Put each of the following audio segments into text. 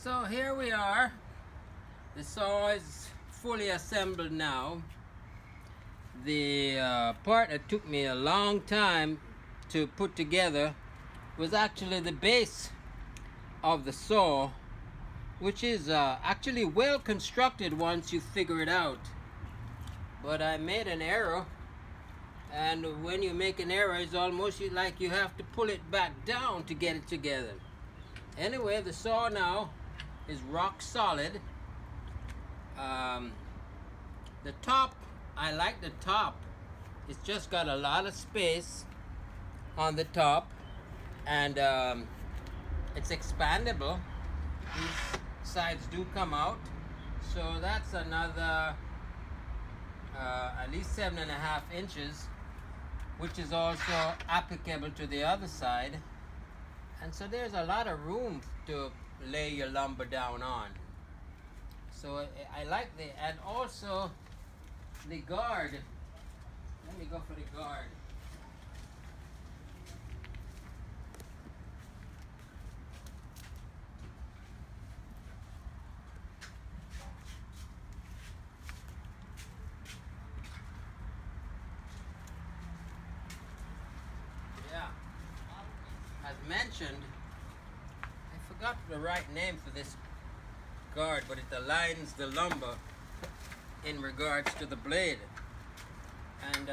So here we are. The saw is fully assembled now. The part that took me a long time to put together was actually the base of the saw, which is actually well constructed once you figure it out. But I made an error, and when you make an error, it's almost like you have to pull it back down to get it together. Anyway, the saw now is rock solid. The top, I like the top. It's just got a lot of space on the top, and it's expandable. These sides do come out, so that's another at least 7.5 inches, which is also applicable to the other side. And so there's a lot of room to lay your lumber down on. So I like the, and also the guard. Let me go for the guard. Yeah, as mentioned, I forgot the right name for this guard, but it aligns the lumber in regards to the blade, and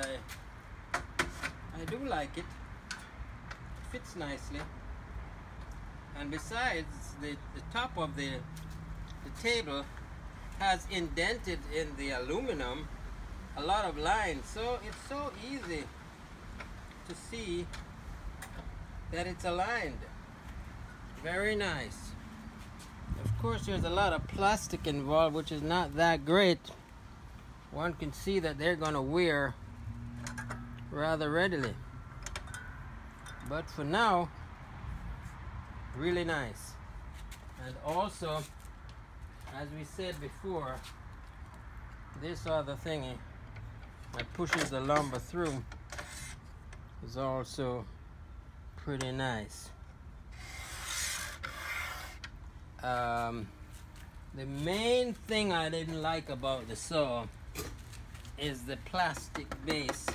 I do like it. It fits nicely, and besides, the top of the table has indented in the aluminum a lot of lines, so it's so easy to see that it's aligned. Very nice. Of course, there's a lot of plastic involved, which is not that great. One can see that they're going to wear rather readily. But for now, really nice. And also, as we said before, this other thingy that pushes the lumber through is also pretty nice. The main thing I didn't like about the saw is the plastic base.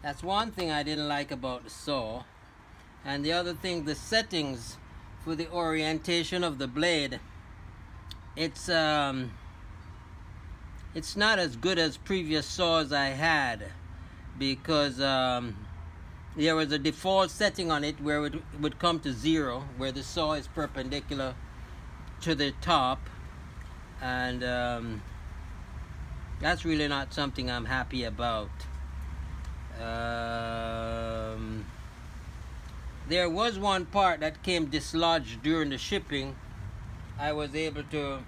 That's one thing I didn't like about the saw. And the other thing, the settings for the orientation of the blade. It's not as good as previous saws I had, because there was a default setting on it where it would come to 0, where the saw is perpendicular to the top, and that's really not something I'm happy about. There was one part that came dislodged during the shipping. I was able to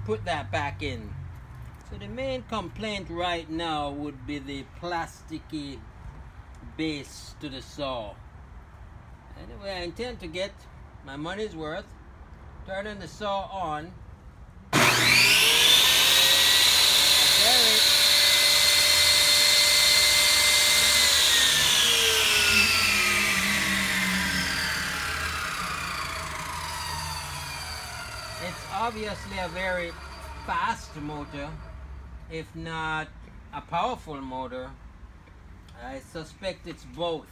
put that back in. So the main complaint right now would be the plasticky base to the saw. Anyway, I intend to get my money's worth, turning the saw on. It's obviously a very fast motor, if not a powerful motor. I suspect it's both.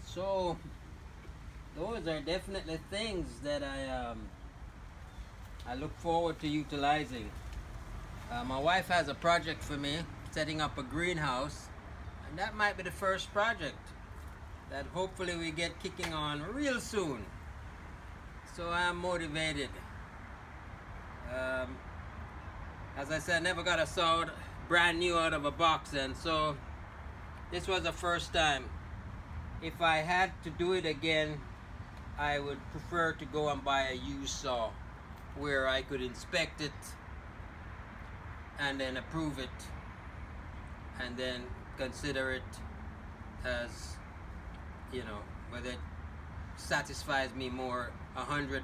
So those are definitely things that I look forward to utilizing. My wife has a project for me, setting up a greenhouse, and that might be the first project that hopefully we get kicking on real soon. So I am motivated. As I said, I never got a saw brand new out of a box, and so this was the first time. If I had to do it again, I would prefer to go and buy a used saw where I could inspect it and then approve it, and then consider it as, you know, whether it satisfies me more 100%.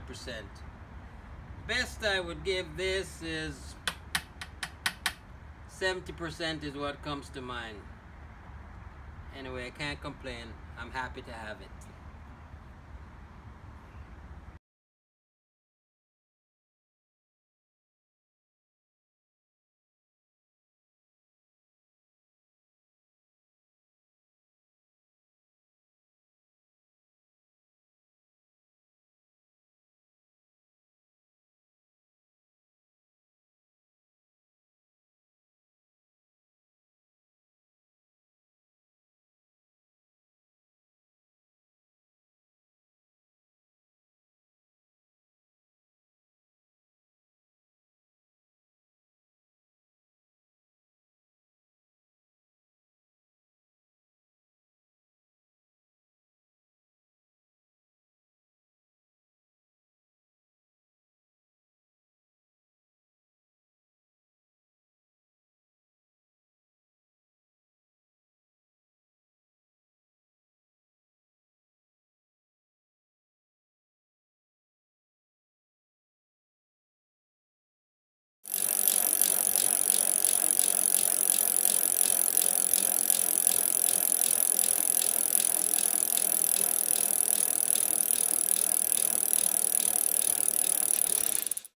Best I would give this is 70% is what comes to mind. Anyway, I can't complain. I'm happy to have it.